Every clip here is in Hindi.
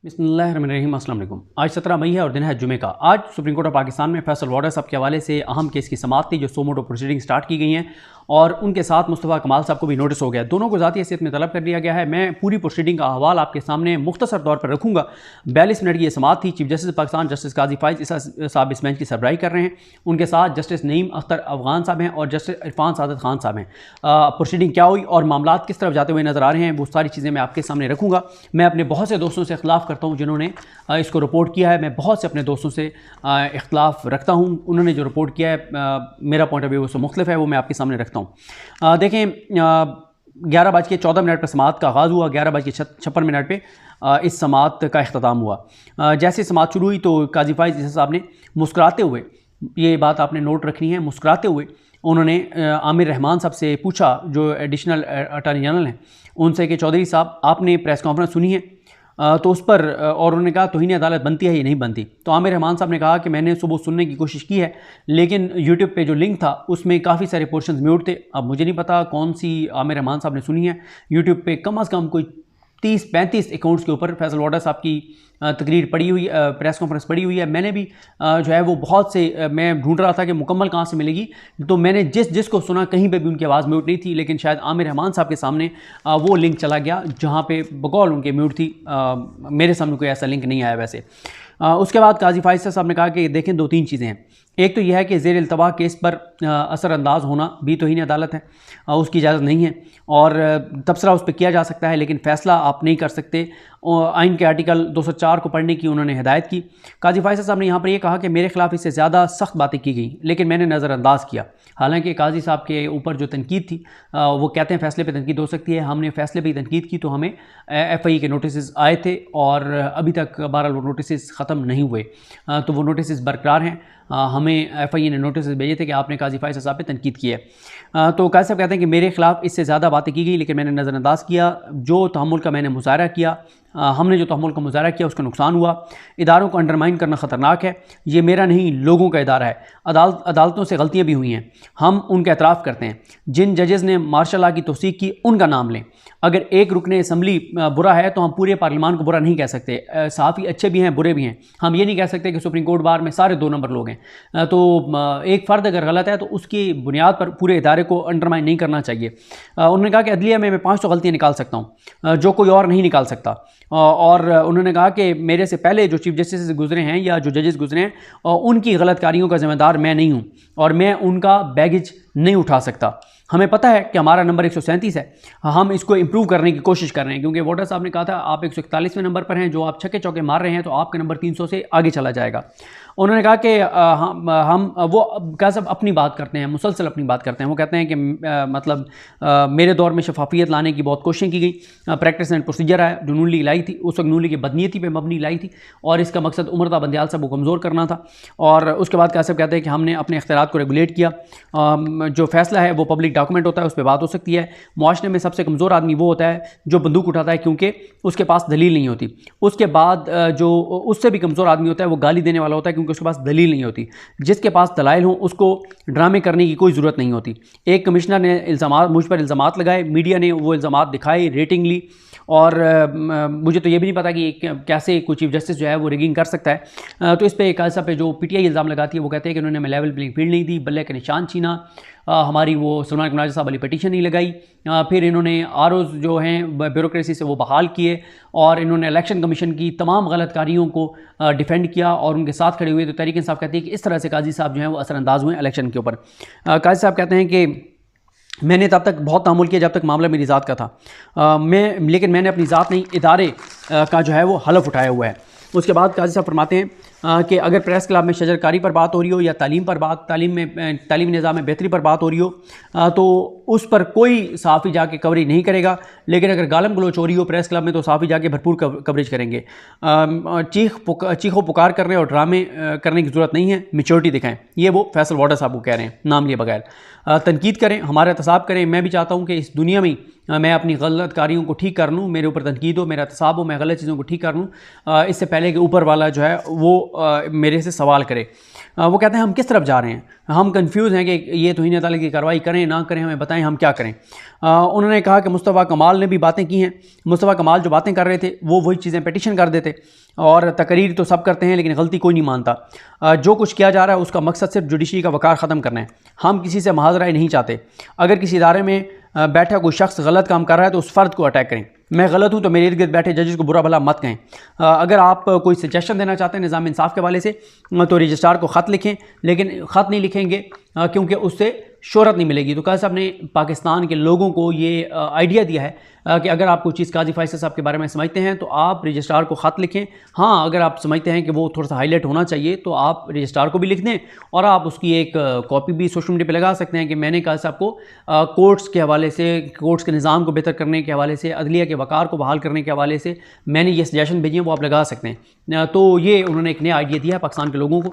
बिस्मिल्लाहिर्रहमानिर्रहीम। अस्सलाम वालेकुम। आज 17 मई है और दिन है जुमे का। आज सुप्रीम कोर्ट ऑफ पाकिस्तान में फैसल वाडा साहब के हवाले से अहम केस की समाअत थी जो सोमोटो प्रोसीडिंग स्टार्ट की गई हैं और उनके साथ मुस्तफ़ा कमाल साहब को भी नोटिस हो गया। दोनों को ज़ाती हैसियत में तलब कर लिया गया है। मैं पूरी प्रोसीडिंग का अहवाल आपके सामने मुख्तसर तौर पर रखूँगा। 42 मिनट की ये समाअत थी। चीफ जस्टिस पाकिस्तान जस्टिस काजी फाइज ईसा साहब इस बेंच की सरबराही कर रहे हैं। उनके साथ जस्टिस नईम अख्तर अफगान साहब हैं और जस्टिस इरफान सादत खान साहब हैं। प्रोसीडिंग क्या हुई और मामलात किस तरफ जाते हुए नजर आ रहे हैं, वो सारी चीज़ें मैं आपके सामने रखूँगा। मैं अपने बहुत से दोस्तों से इख्तलाफ करता हूँ जिन्होंने इसको रिपोर्ट किया है। मैं बहुत से अपने दोस्तों से इख्तलाफ रखता हूँ। उन्होंने जो रिपोर्ट किया है मेरा पॉइंट ऑफ व्यू उससे मुख्तलिफ है, वो मैं आपके सामने रखता हूँ। देखें, 11:14 पर समाअत का आगाज़ हुआ। 11:56 पर इस समाअत का अख्ताम हुआ। जैसे समाअत शुरू हुई तो काजी फाइज ईसा साहब ने मुस्कुराते हुए, ये बात आपने नोट रखनी है, मुस्कुराते हुए उन्होंने आमिर रहमान साहब से पूछा जो एडिशनल अटॉर्नी जनरल हैं उनसे कि चौधरी साहब आपने प्रेस कॉन्फ्रेंस सुनी है? तो उस पर और उन्होंने कहा तौहीन अदालत बनती है या नहीं बनती? तो आमिर रहमान साहब ने कहा कि मैंने सुबह सुनने की कोशिश की है लेकिन यूट्यूब पे जो लिंक था उसमें काफ़ी सारे पोर्शंस म्यूट थे। अब मुझे नहीं पता कौन सी आमिर रहमान साहब ने सुनी है। यूट्यूब पे कम अज़ कम कोई 30-35 अकाउंट्स के ऊपर फैसल वाडा साहब की तकरीर पड़ी हुई, प्रेस कॉन्फ्रेंस पड़ी हुई है। मैंने भी जो है वो बहुत से मैं ढूंढ रहा था कि मुकम्मल कहाँ से मिलेगी, तो मैंने जिसको सुना कहीं पे भी उनकी आवाज़ म्यूट नहीं थी, लेकिन शायद आमिर रहमान साहब के सामने वो लिंक चला गया जहाँ पे बकौल उनके म्यूट थी। मेरे सामने कोई ऐसा लिंक नहीं आया वैसे। उसके बाद काजी फाइज साहब ने कहा कि देखें, 2-3 चीज़ें हैं। एक तो यह है कि ज़ेर इल्तवा केस पर असरअंदाज होना भी तौहीन अदालत है, उसकी इजाज़त नहीं है और तबसरा उस पर किया जा सकता है लेकिन फ़ैसला आप नहीं कर सकते। आइन के आर्टिकल 204 को पढ़ने की उन्होंने हिदायत की। काजी फाइज साहब ने यहाँ पर यह कहा कि मेरे खिलाफ इससे ज़्यादा सख्त बातें की गई लेकिन मैंने नज़रअंदाज किया। हालांकि काजी साहब के ऊपर जो तनकीद थी वो कहते हैं फ़ैसले पे तनकीद हो सकती है, हमने फ़ैसले पे तनकीद की तो हमें FI के नोटिस आए थे और अभी तक बहरहाल वो नोटिस ख़त्म नहीं हुए, तो वो नोटिस बरकरार हैं। हमें FI ने नोटिस भेजे थे कि आपने काजी फाइज साहब पे तनकीद की है। तो काजी साहब कहते हैं कि मेरे खिलाफ इससे ज़्यादा बातें की गई लेकिन मैंने नज़रअंदाज किया। जो तहम्मुल का मैंने मुज़ाहरा किया, हमने जो तहम्मुल का मुज़ाहरा किया उसका नुकसान हुआ। इदारों को अंडरमाइन करना ख़तरनाक है। ये मेरा नहीं लोगों का इदारा है। अदालतों से गलतियाँ भी हुई हैं, हम उनका एतराफ़ करते हैं। जिन जजेज़ ने मार्शल लॉ की तौसीक़ की उनका नाम लें। अगर एक रुकने असम्बली बुरा है तो हम पूरे पार्लियामान को बुरा नहीं कह सकते। सहाफ़ी अच्छे भी हैं बुरे भी हैं। हम ये नहीं कह सकते कि सुप्रीम कोर्ट बार में सारे 2 नंबर लोग हैं। तो एक फ़र्द अगर गलत है तो उसकी बुनियाद पर पूरे इदारे को अंडरमाइन नहीं करना चाहिए। उन्होंने कहा कि अदलिया में मैं 500 गलतियाँ निकाल सकता हूँ जो कोई और नहीं निकाल सकता। और उन्होंने कहा कि मेरे से पहले जो चीफ जस्टिस गुजरे हैं या जो जजेस गुजरे हैं उनकी गलतकारियों का ज़िम्मेदार मैं नहीं हूँ और मैं उनका बैगेज नहीं उठा सकता। हमें पता है कि हमारा नंबर 137 है, हम इसको इम्प्रूव करने की कोशिश कर रहे हैं क्योंकि वाडा साहब ने कहा था आप 141वें नंबर पर हैं, जो आप छक्के चौके मार रहे हैं तो आपका नंबर 300 से आगे चला जाएगा। उन्होंने कहा कि हम वो क्या सब अपनी बात करते हैं, मुसलसल अपनी बात करते हैं। वो कहते हैं कि मेरे दौर में शफाफियत लाने की बहुत कोशिशें की गई। प्रैक्टिस एंड प्रोसीजर है जो नून लीग लाई थी, उस वक्त नून लीग की बदनीयती पे मबनी लाई थी और इसका मकसद उमरता बंदियाल साहब को कमज़ोर करना था। और उसके बाद क्या सब कहते हैं कि हमने अपने इख्तियारात को रेगुलेट किया। जो फैसला है वो पब्लिक डॉक्यूमेंट होता है, उस पर बात हो सकती है। मुआशरे में सबसे कमज़ोर आदमी वो होता है जो बंदूक उठाता है क्योंकि उसके पास दलील नहीं होती। उसके बाद जो उससे भी कमज़ोर आदमी होता है वो गाली देने वाला होता है क्योंकि उसके पास दलील नहीं होती। जिसके पास दलाइल हों उसको ड्रामे करने की कोई ज़रूरत नहीं होती। एक कमिश्नर ने मुझ पर इल्ज़ामात लगाए, मीडिया ने वो इल्ज़ामात दिखाए, रेटिंग ली और मुझे तो ये भी नहीं पता कि कैसे कोई चीफ जस्टिस जो है वो रिगिंग कर सकता है। तो इस पर एक ऐसा पे जो PTI इल्ज़ाम लगाती है वो कहते हैं कि उन्होंने हमें लेवल प्लेइंग फील्ड नहीं दी, बल्ले के निशान छीना, हमारी वो सलमान मुनाज़ साहब वाली पटिशन नहीं लगाई। फिर इन्होंने ROs जो हैं ब्यूरोक्रेसी से वो बहाल किए और इन्होंने इलेक्शन कमीशन की तमाम गलतकारियों को डिफेंड किया और उनके साथ खड़े हुए। तो तहरीक इंसाफ कहती है कि इस तरह से काजी साहब जो हैं वो असरअंदाज हुए इलेक्शन के ऊपर। काजी साहब कहते हैं कि मैंने तब तक बहुत तहम्मुल किया जब तक मामला मेरी ज़ात का था, लेकिन मैंने अपनी ज़ात नहीं इदारे का जो है वो हलफ उठाया हुआ है। उसके बाद काजी साहब फरमाते हैं कि अगर प्रेस क्लब में शजरकारी पर बात हो रही हो या तालीम पर बात, तालीमी निज़ाम में बेहतरी पर बात हो रही हो तो उस पर कोई सहाफ़ी जाके कवरेज नहीं करेगा, लेकिन अगर गालम गलोच हो रही हो प्रेस क्लब में तो सहाफ़ी जाके भरपूर कवरेज करेंगे। चीखो पुकार करने और ड्रामे करने की ज़रूरत नहीं है, मैच्योरिटी दिखाएं। ये वो फैसल वाडा साहब को कह रहे हैं नाम लिए बगैर। तनकीद करें, हमारा एहतसाब करें। मैं भी चाहता हूँ कि इस दुनिया में मैं अपनी गलत कारियों को ठीक कर लूँ, मेरे ऊपर तनकीद हो, मेरा तसाब हो, मैं गलत चीज़ों को ठीक कर लूँ, इससे पहले कि ऊपर वाला जो है वो मेरे से सवाल करे। वो कहते हैं हम किस तरफ जा रहे हैं, हम कंफ्यूज हैं कि ये तौहीन ताला की कार्रवाई करें ना करें, हमें बताएं हम क्या करें। उन्होंने कहा कि मुस्तफ़ा कमाल ने भी बातें की हैं। मुस्तफ़ा कमाल जो बातें कर रहे थे वो वही चीज़ें पिटीशन कर देते, और तकरीर तो सब करते हैं लेकिन गलती कोई नहीं मानता। जो कुछ किया जा रहा है उसका मकसद सिर्फ जुडिशरी का वक़ार ख़त्म करना है। हम किसी से महाजरा नहीं चाहते। अगर किसी इदारे में बैठा कोई शख्स गलत काम कर रहा है तो उस फ़र्द को अटैक करें। मैं गलत हूँ तो मेरे इर्द गिर्द बैठे जजेस को बुरा भला मत कहें। अगर आप कोई सजेशन देना चाहते हैं निज़ाम इंसाफ के हवाले से तो रजिस्ट्रार को ख़त लिखें, लेकिन ख़त नहीं लिखेंगे क्योंकि उससे शोहरत नहीं मिलेगी। तो काज़ी साहब ने पाकिस्तान के लोगों को ये आइडिया दिया है कि अगर आप कोई चीज़ काजी फैसल साहब के बारे में समझते हैं तो आप रजिस्ट्रार को ख़त लिखें। हाँ, अगर आप समझते हैं कि वो थोड़ा सा हाईलाइट होना चाहिए तो आप रजिस्ट्रार को भी लिख दें, और आप उसकी एक कॉपी भी सोशल मीडिया पे लगा सकते हैं कि मैंने काजी साहब को कोर्ट्स के हवाले से, कोर्ट्स के निज़ाम को बेहतर करने के हवाले से, अदलिया के वक़ार को बहाल करने के हवाले से मैंने ये सजेशन भेजी हैं, वो आप लगा सकते हैं। तो ये उन्होंने एक नया आइडिया दिया है पाकिस्तान के लोगों को,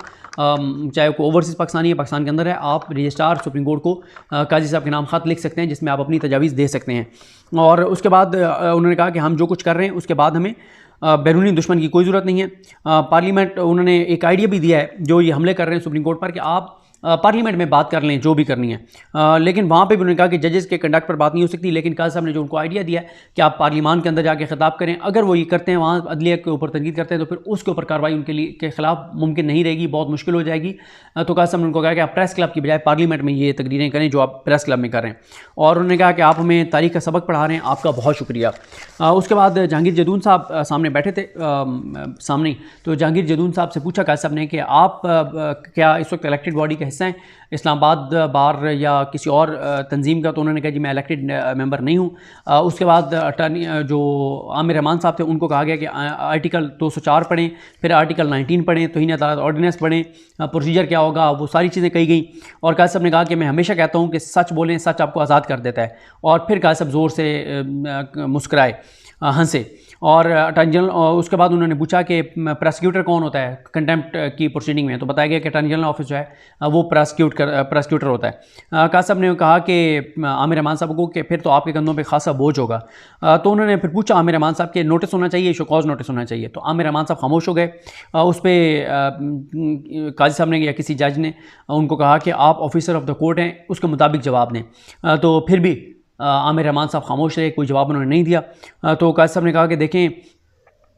चाहे वो ओवरसीज़ पाकिस्तानी है, पाकिस्तान के अंदर है, आप रजिस्ट्रार सुप्रीम कोर्ट को काजी साहब के नाम ख़त लिख सकते हैं जिसमें आप अपनी तजावीज़ दे सकते हैं। और उसके बाद उन्होंने कहा कि हम जो कुछ कर रहे हैं उसके बाद हमें बैरूनी दुश्मन की कोई ज़रूरत नहीं है। पार्लियामेंट, उन्होंने एक आइडिया भी दिया है जो ये हमले कर रहे हैं सुप्रीम कोर्ट पर, कि आप पार्लियामेंट में बात कर लें जो भी करनी है। लेकिन वहाँ पे भी उन्होंने कहा कि जजेस के कंडक्ट पर बात नहीं हो सकती, लेकिन काजी साहब ने जो उनको आइडिया दिया है कि आप पार्लियामान के अंदर जाके खिताब करें, अगर वो ये करते हैं, वहाँ अदलिया के ऊपर तनकीद करते हैं, तो फिर उसके ऊपर कार्रवाई उनके लिए के ख़िलाफ़ मुमकिन नहीं रहेगी, बहुत मुश्किल हो जाएगी। तो काजी साहब ने उनको कहा कि आप प्रेस क्लब की बजाय पार्लियामेंट में ये तकरीरें करें जो आप प्रेस क्लब में कर रहे हैं। और उन्होंने कहा कि आप हमें तारीख़ का सबक पढ़ा रहे हैं, आपका बहुत शुक्रिया। उसके बाद जहांगीर जदून साहब सामने बैठे थे, सामने, तो जहांगीर जदून साहब से पूछा काजी साहब ने कि आप क्या इस वक्त इलेक्टेड बॉडी का हिस्सा हैं, इस्लामाबाद बार या किसी और तंजीम का? तो उन्होंने कहा जी मैं इलेक्टेड मेंबर नहीं हूँ। उसके बाद अटर्नी जो आमिर रहमान साहब थे उनको कहा गया कि आर्टिकल 204 पढ़ें, फिर आर्टिकल 19 पढ़ें, तौहीन अदालत ऑर्डिनेंस पढ़ें, प्रोसीजर क्या होगा, वो सारी चीज़ें कही गई। और काजी साहब ने कहा कि मैं हमेशा कहता हूँ कि सच बोलें, सच आपको आज़ाद कर देता है। और फिर काजी साहब ज़ोर से मुस्कराए, हंसे। और अटॉर्नी जनरल, उसके बाद उन्होंने पूछा कि प्रोसिक्यूटर कौन होता है कंटेम्प्ट की प्रोसीडिंग में, तो बताया गया कि अटॉर्नी जनरल ऑफिस जो है वो प्रोसिक्यूटर होता है। काजी साहब ने कहा कि आमिर रहमान साहब को कि फिर तो आपके कंधों पे खासा बोझ होगा। तो उन्होंने फिर पूछा आमिर रहमान साहब के नोटिस होना चाहिए, शोकॉज नोटिस होना चाहिए। तो आमिर रहमान साहब खामोश हो गए। उस पर काजी साहब ने या किसी जज ने उनको कहा कि आप ऑफिसर ऑफ द कोर्ट हैं, उसके मुताबिक जवाब दें। तो फिर भी आमिर रहमान साहब खामोश रहे, कोई जवाब उन्होंने नहीं दिया। तो काजी साहब ने कहा कि देखें,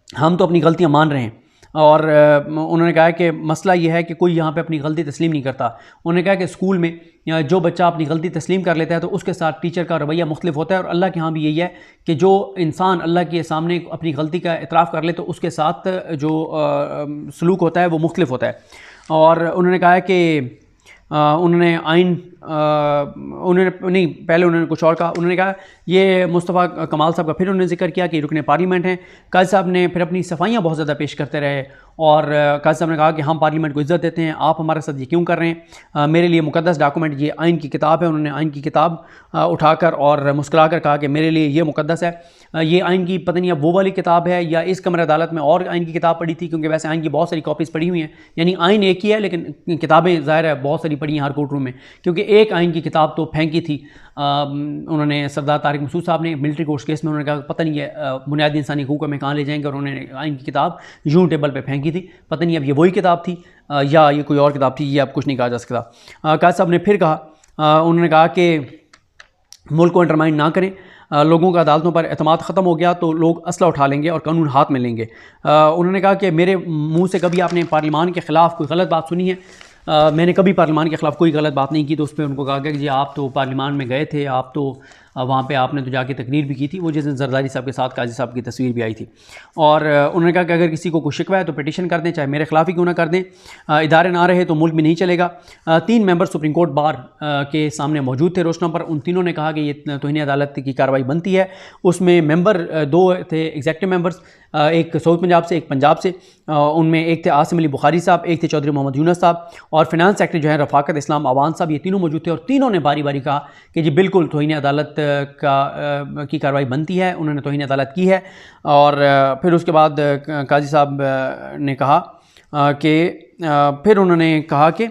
हम तो अपनी गलतियां मान रहे हैं, और उन्होंने कहा कि मसला ये है कि कोई यहाँ पे अपनी गलती तस्लीम नहीं करता। उन्होंने कहा कि स्कूल में जो बच्चा अपनी गलती तस्लीम कर लेता है तो उसके साथ टीचर का रवैया मुख्तलिफ होता है, और अल्लाह के यहाँ भी यही है कि जो इंसान अल्लाह के सामने अपनी गलती का इतराफ़ कर ले तो उसके साथ जो सलूक होता है वो मुख्तलिफ होता है। और उन्होंने कहा कि उन्होंने आइन उन्होंने नहीं, पहले उन्होंने कुछ और कहा। उन्होंने कहा ये मुस्तफ़ा कमाल साहब का फिर उन्होंने जिक्र किया कि रुकने पार्लियामेंट हैं। काजी साहब ने फिर अपनी सफाइयाँ बहुत ज़्यादा पेश करते रहे, और काजी साहब ने कहा कि हम पार्लियामेंट को इज़्ज़त देते हैं, आप हमारे साथ ये क्यों कर रहे हैं? मेरे लिए मुक़द्दस डॉक्यूमेंट ये आइन की किताब है। उन्होंने आइन की किताब उठाकर और मुस्कुरा कर कहा कि मेरे लिए ये मुक़द्दस है। ये आइन की पता नहीं अब वो वाली किताब है या इस कमरे अदालत में और आइन की किताब पढ़ी थी, क्योंकि वैसे आइन की बहुत सारी कॉपीज़ पढ़ी हुई हैं, यानी आइन एक ही है लेकिन किताबें ज़ाहिर है बहुत सारी पढ़ी हैं हर कोर्ट रूम में, क्योंकि एक आइन की किताब तो फेंकी थी उन्होंने सरदार तारिक मसूद साहब ने मिलिट्री कोर्स केस में। उन्होंने कहा पता नहीं है बुनियादी इंसानी हकूक़ में कहाँ ले जाएंगे, और उन्होंने आइन की किताब यूं टेबल पे फेंकी थी। पता नहीं अब ये वही किताब थी या ये कोई और किताब थी, ये अब कुछ नहीं कहा जा सकता। काजी साहब ने फिर कहा, उन्होंने कहा कि मुल्क को अंडरमाइन ना करें, लोगों का अदालतों पर एतमाद ख़त्म हो गया तो लोग असला उठा लेंगे और कानून हाथ में लेंगे। उन्होंने कहा कि मेरे मुंह से कभी आपने पार्लियामान के ख़िलाफ़ कोई गलत बात सुनी है? मैंने कभी पार्लियामान के ख़िलाफ़ कोई गलत बात नहीं की। तो उस पर उनको कहा गया कि जी आप तो पार्लियामान में गए थे, आप तो वहाँ पे आपने तो जाके तकरीर भी की थी, वो जिस दिन जरदारी साहब के साथ काजी साहब की तस्वीर भी आई थी। और उन्होंने कहा कि अगर किसी को कुछ शिकवा है तो पिटीशन कर दें, चाहे मेरे खिलाफ ही क्यों ना कर दें। इदारे ना रहे तो मुल्क भी नहीं चलेगा। 3 मेंबर सुप्रीम कोर्ट बार के सामने मौजूद थे रोशना पर। उन तीनों ने कहा कि ये तौहीन अदालत की कार्रवाई बनती है। उसमें मेंबर 2 थे एग्जेक्टिव मेंबर्स, एक साउथ पंजाब से, एक पंजाब से। उनमें एक थे आसिम अली बुखारी साहब, एक थे चौधरी मोहम्मद यूनुस साहब, और फिनांस सेक्रेटरी जो है रफ़ाकत इस्लाम अवान साहब। ये तीनों मौजूद थे और तीनों ने बारी बारी कहा कि जी बिल्कुल तौहीन अदालत की कार्रवाई बनती है। उन्होंने तौहीन अदालत की है। और फिर उसके बाद काजी साहब ने कहा कि फिर उन्होंने कहा कि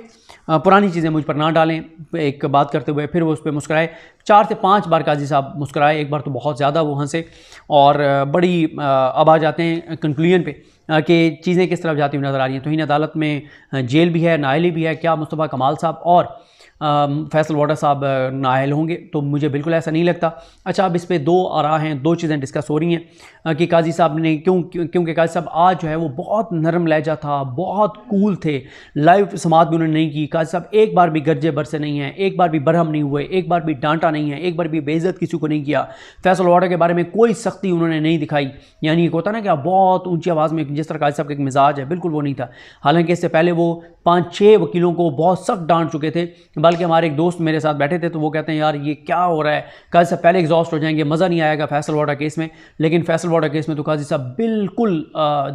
पुरानी चीज़ें मुझ पर ना डालें, एक बात करते हुए फिर वो उस पर मुस्कुराए। 4 से 5 बार काजी साहब मुस्कुराए, एक बार तो बहुत ज़्यादा वो हंसे और बड़ी अब आ जाते हैं कंक्लूजन पे कि चीज़ें किस तरफ जाती हुई नज़र आ रही हैं। तौहीन अदालत में जेल भी है, नाअहली भी है। क्या मुस्तफ़ा कमाल साहब और फैसल वाडा साहब नाअहल होंगे? तो मुझे बिल्कुल ऐसा नहीं लगता। अच्छा, अब इस पे दो आरा हैं, दो चीज़ें डिस्कस हो रही हैं कि काजी साहब ने क्योंकि काजी साहब आज जो है वो बहुत नरम लहजा था, बहुत कूल थे, लाइव समात भी उन्होंने नहीं की। काजी साहब एक बार भी गरजे बरसे नहीं हैं, एक बार भी बरहम नहीं हुए, एक बार भी डांटा नहीं है, एक बार भी बेइज्जत किसी को नहीं किया। फैसल वाडा के बारे में कोई सख्ती उन्होंने नहीं दिखाई। यानी एक होता ना कि आप बहुत ऊंची आवाज़ में, जिस तरह काजी साहब का एक मिजाज है, बिल्कुल वो नहीं था। हालांकि इससे पहले वो 5-6 वकीलों को बहुत सख्त डांट चुके थे। बल्कि हमारे एक दोस्त मेरे साथ बैठे थे तो वो कहते हैं यार ये क्या हो रहा है, काजी साहब पहले एग्जॉस्ट हो जाएंगे, मज़ा नहीं आएगा फैसल वाडा केस में। लेकिन फैसल वाडा केस में तो काजी साहब बिल्कुल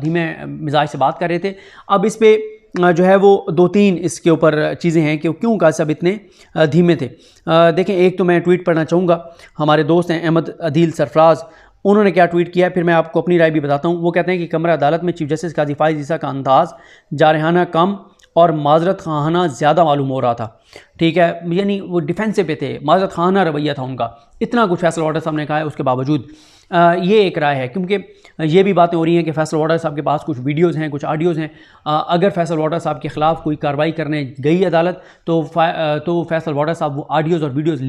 धीमे मिजाज से बात कर रहे थे। अब इस पर जो है वो 2-3 इसके ऊपर चीज़ें हैं कि क्यों काजी साहब इतने धीमे थे। देखें, एक तो मैं ट्वीट पढ़ना चाहूँगा, हमारे दोस्त हैं अहमद अदील सरफराज, उन्होंने क्या ट्वीट किया है, फिर मैं आपको अपनी राय भी बताता हूँ। वो कहते हैं कि कमरा अदालत में चीफ जस्टिस काजी फाइज ईसा का अंदाज़ जारहाना कम और माजरत खाना ज़्यादा मालूम हो रहा था। ठीक है, यानी वो डिफेंसिव पे थे, माजरत खाना रवैया था उनका। इतना कुछ फैसल वाडा साहब ने कहा है, उसके बावजूद ये एक राय है। क्योंकि ये भी बातें हो रही हैं कि फैसल वाडा साहब के पास कुछ वीडियोज़ हैं, कुछ ऑडियोज़ हैं। अगर फैसल वाडा साहब के ख़िलाफ़ कोई कार्रवाई करने गई अदालत तो फैसल वाडा साहब वो ऑडियोज़ और वीडियोज़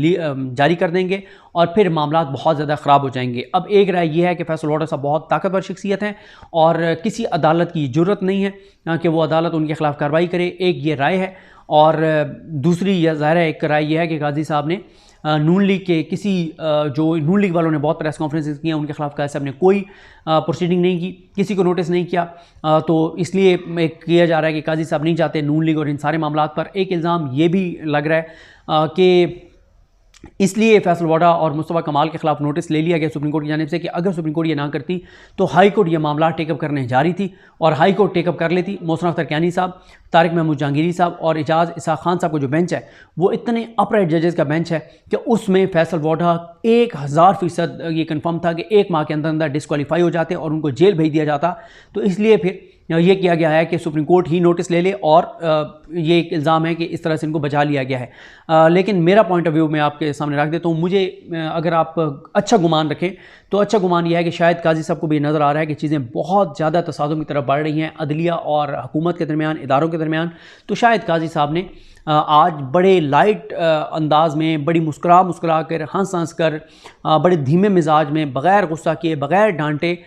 जारी कर देंगे और फिर मामला बहुत ज़्यादा ख़राब हो जाएंगे। अब एक राय ये है कि फैसल वाडा साहब बहुत ताकतवर शख्सियत हैं और किसी अदालत की ज़रूरत नहीं है कि वो अदालत उनके ख़िलाफ़ कार्रवाई करे, एक ये राय है। और दूसरी ज़ाहिर है एक राय ये है कि काजी साहब ने नून लीग के किसी जो नून लीग वालों ने बहुत प्रेस कॉन्फ्रेंसेस किए, उनके खिलाफ काजी साहब ने कोई प्रोसीडिंग नहीं की, किसी को नोटिस नहीं किया। तो इसलिए किया जा रहा है कि काजी साहब नहीं चाहते नून लीग और इन सारे मामलात पर। एक इल्ज़ाम ये भी लग रहा है कि इसलिए फैसल वाडा और मुस्तफ़ा कमाल के खिलाफ नोटिस ले लिया गया सुप्रीम कोर्ट की जानिब से कि अगर सुप्रीम कोर्ट ये ना करती तो हाई कोर्ट ये मामला टेकअप करने जा रही थी और हाई कोर्ट टेकअप कर लेती। मोहसिन अख्तर कैनी साहब, तारिक महमूद जहांगीरी साहब और एजाज़ इसाक खान साहब का जो बेंच है वो इतने अपराइट जजेस का बेंच है कि उसमें फैसल वाडा 1000% ये कन्फर्म था कि 1 माह के अंदर अंदर डिस्क्वालीफाई हो जाते और उनको जेल भेज दिया जाता। तो इसलिए फिर ये किया गया है कि सुप्रीम कोर्ट ही नोटिस ले ले और ये एक इल्ज़ाम है कि इस तरह से इनको बचा लिया गया है। लेकिन मेरा पॉइंट ऑफ व्यू मैं आपके सामने रख देता हूँ। मुझे अगर आप अच्छा गुमान रखें तो अच्छा गुमान यह है कि शायद काजी साहब को भी नज़र आ रहा है कि चीज़ें बहुत ज़्यादा तसादुम की तरफ बढ़ रही हैं अदलिया और हुकूमत के दरमियान, इदारों के दरमियान। तो शायद काजी साहब ने आज बड़े लाइट अंदाज में, बड़ी मुस्कुरा कर, हंस कर, बड़े धीमे मिजाज में, बग़ैर गुस्सा किए, बग़ैर डांटे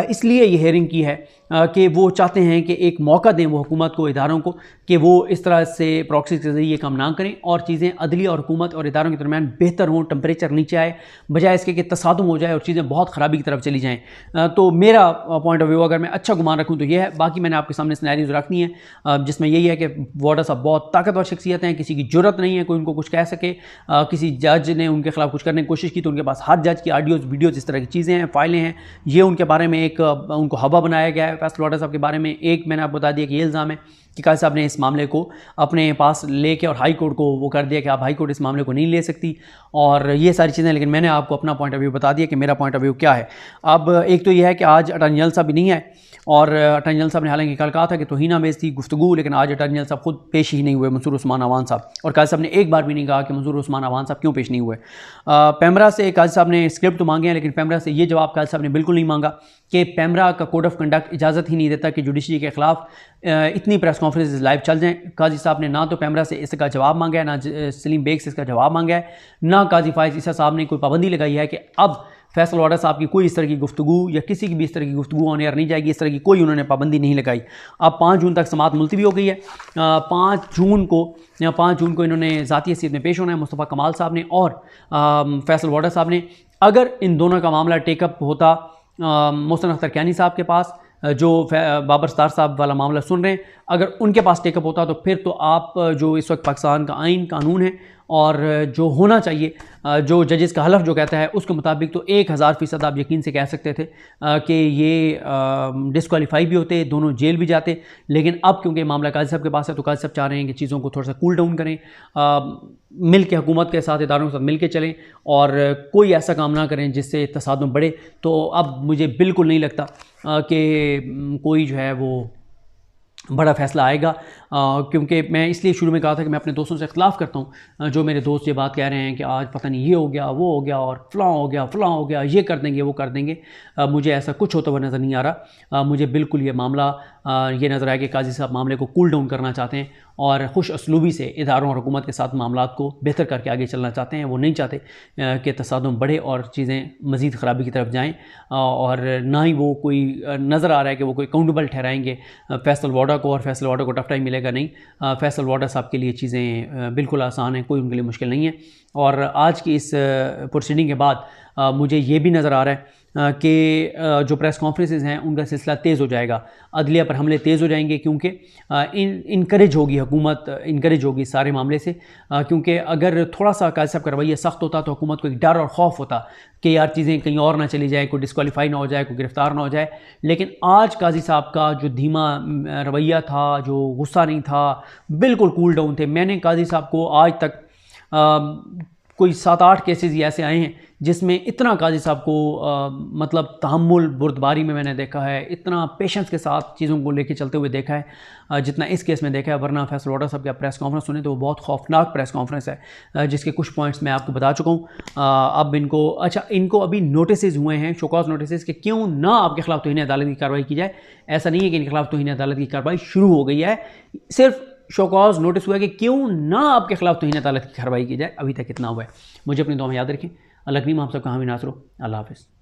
इसलिए ये हेयरिंग की है कि वो चाहते हैं कि एक मौका दें वो हुकूमत को, इदारों को, कि वो इस तरह से प्रॉक्सी के ज़रिए काम ना करें और चीज़ें अदलिया और हुकूमत और इदारों के दरमियान बेहतर हों, टेम्परेचर नीचे आए, बजाय इसके कि तसादुम हो जाए और चीज़ें बहुत ख़राबी की तरफ चली जाएँ। तो मेरा पॉइंट ऑफ व्यू अगर मैं अच्छा गुमान रखूँ तो ये है। बाकी मैंने आपके सामने सिनेरियोज़ रखनी है जिसमें यही है कि वाडा साहब बहुत ताकतवर शख्सियत हैं, किसी की ज़रूरत नहीं है कोई उनको कुछ कह सके। किसी जज ने उनके खिलाफ कुछ करने की कोशिश की तो उनके पास हर जज की ऑडियोज़, वीडियोज़, इस तरह की चीज़ें हैं, फाइलें हैं। ये उनके बारे में एक उनको हवा बनाया गया है। फैसल वाडा साहब के बारे में एक मैंने आपको बता दिया कि ये इल्ज़ाम है कि काजी साहब ने इस मामले को अपने पास लेके और हाई कोर्ट को वो कर दिया कि आप हाई कोर्ट इस मामले को नहीं ले सकती और ये सारी चीज़ें। लेकिन मैंने आपको अपना पॉइंट ऑफ व्यू बता दिया कि मेरा पॉइंट ऑफ व्यू क्या है। अब एक तो यह है कि आज अटॉर्नी जनरल साहब भी नहीं है और अटॉर्नी जनरल साहब ने हालांकि कल कहा था कि तौहीन-आमेज़ थी गुफ्तगू, लेकिन आज अटॉर्नी जनरल साहब खुद पेश ही नहीं हुए, मंसूर उस्मान अवान साहब। और काजी साहब ने एक बार भी नहीं कहा कि मंसूर उस्मान अवान साहब क्यों पेश नहीं हुए। पैमरा से काजी साहब ने स्क्रिप्ट तो मांगे हैं, लेकिन पैमरा से ये जवाब काजी साहब ने बिल्कुल नहीं मांगा कि पैमरा का कोड ऑफ कंडक्ट इजाज़त ही नहीं देता कि जुडिशरी के खिलाफ इतनी प्रेस कॉन्फ्रेंस लाइव चल जाएँ। काजी साहब ने ना तो पैमरा से इसका जवाब मांगा है, ना सलीम बेग से इसका जवाब मांगा है, ना काजी फाइज ईसा साहब ने कोई पाबंदी लगाई है कि अब फैसल वाडा साहब की कोई इस तरह की गुफ्तगू या किसी की भी इस तरह की गुफ्तगू ऑन एयर नहीं जाएगी। इस तरह की कोई उन्होंने पाबंदी नहीं लगाई। अब 5 जून तक समात मुलतवी हो गई है। 5 जून को इन्होंने ज़ाती हैसियत में पेश होना है, मुस्तफ़ा कमाल साहब ने और फैसल वाडा साहब ने। अगर इन दोनों का मामला टेकअप होता मोहसिन अख्तर कैनी साहब के पास, जो बाबर सत्तार साहब वाला मामला सुन रहे हैं, अगर उनके पास टेकअप होता तो फिर तो आप जो इस वक्त पाकिस्तान का आइन कानून है और जो होना चाहिए, जो जजेस का हलफ जो कहता है उसके मुताबिक, तो 1000% आप यकीन से कह सकते थे कि ये डिस्क्वालीफाई भी होते, दोनों जेल भी जाते। लेकिन अब क्योंकि मामला काजी साहब के पास है तो काजी साहब चाह रहे हैं कि चीज़ों को थोड़ा सा कूल डाउन करें, मिल के हुकूमत के साथ, इदारों के साथ मिल के चलें और कोई ऐसा काम ना करें जिससे तसादुम बढ़े। तो अब मुझे बिल्कुल नहीं लगता कि कोई जो है वो बड़ा फ़ैसला आएगा, क्योंकि मैं इसलिए शुरू में कहा था कि मैं अपने दोस्तों से इख्तलाफ़ करता हूँ। जो मेरे दोस्त ये बात कह रहे हैं कि आज पता नहीं ये हो गया, वो हो गया और फ़लाँ हो गया, फ़लाँ हो गया, ये कर देंगे, वो कर देंगे। मुझे ऐसा कुछ होता हुआ नज़र नहीं आ रहा। मुझे बिल्कुल ये मामला ये नज़र आया कि काजी साहब मामले को कूल डाउन करना चाहते हैं और खुश असलूबी से इदारों और हुकूमत के साथ मामलात को बेहतर करके आगे चलना चाहते हैं। वो नहीं चाहते कि तसादुम बढ़े और चीज़ें मज़ीद ख़राबी की तरफ जाएँ, और ना ही वो कोई नज़र आ रहा है कि वो कोई अकाउंटेबल ठहराएँगे फैसल वाडा को, और फैसल वाडा को टफ टाइम मिलेगा नहीं। फैसल वाडा साहब के लिए चीज़ें बिल्कुल आसान हैं, कोई उनके लिए मुश्किल नहीं है। और आज की इस प्रोसीडिंग के बाद मुझे ये भी नज़र आ रहा है कि जो प्रेस कॉन्फ्रेंसेस हैं उनका सिलसिला तेज़ हो जाएगा, अदलिया पर हमले तेज़ हो जाएंगे, क्योंकि इनकरेज होगी हुकूमत, इनकरेज होगी सारे मामले से। क्योंकि अगर थोड़ा सा काजी साहब का रवैया सख्त होता तो हुकूमत को एक डर और खौफ होता कि यार चीज़ें कहीं और ना चली जाए, कोई डिस्क्वालीफाई ना हो जाए, कोई गिरफ़्तार ना हो जाए। लेकिन आज काजी साहब का जो धीमा रवैया था, जो गुस्सा नहीं था, बिल्कुल कूल डाउन थे। मैंने काजी साहब को आज तक कोई 7-8 केसेस ही ऐसे आए हैं जिसमें इतना काजी साहब को मतलब तहम्मुल बुर्दबारी में मैंने देखा है, इतना पेशेंस के साथ चीज़ों को लेके चलते हुए देखा है जितना इस केस में देखा है। वरना फैसल वाडा साहब की प्रेस कॉन्फ्रेंस सुने तो वो बहुत खौफनाक प्रेस कॉन्फ्रेंस है, जिसके कुछ पॉइंट्स मैं आपको बता चुका हूँ। अब इनको अभी नोटिस हुए हैं, शोकॉज नोटिस, कि क्यों ना आपके खिलाफ तौहीन अदालत की कार्रवाई की जाए। ऐसा नहीं है कि इनके खिलाफ तौहीन अदालत की कार्रवाई शुरू हो गई है, सिर्फ शोकॉज नोटिस हुआ है कि क्यों ना आपके खिलाफ तौहीन अदालत की कार्रवाई की जाए। अभी तक इतना हुआ है। मुझे अपनी दुआ में याद रखें। अल्लाह करीम आप सबका हामी नासरो। अल्लाह हाफ़िज़।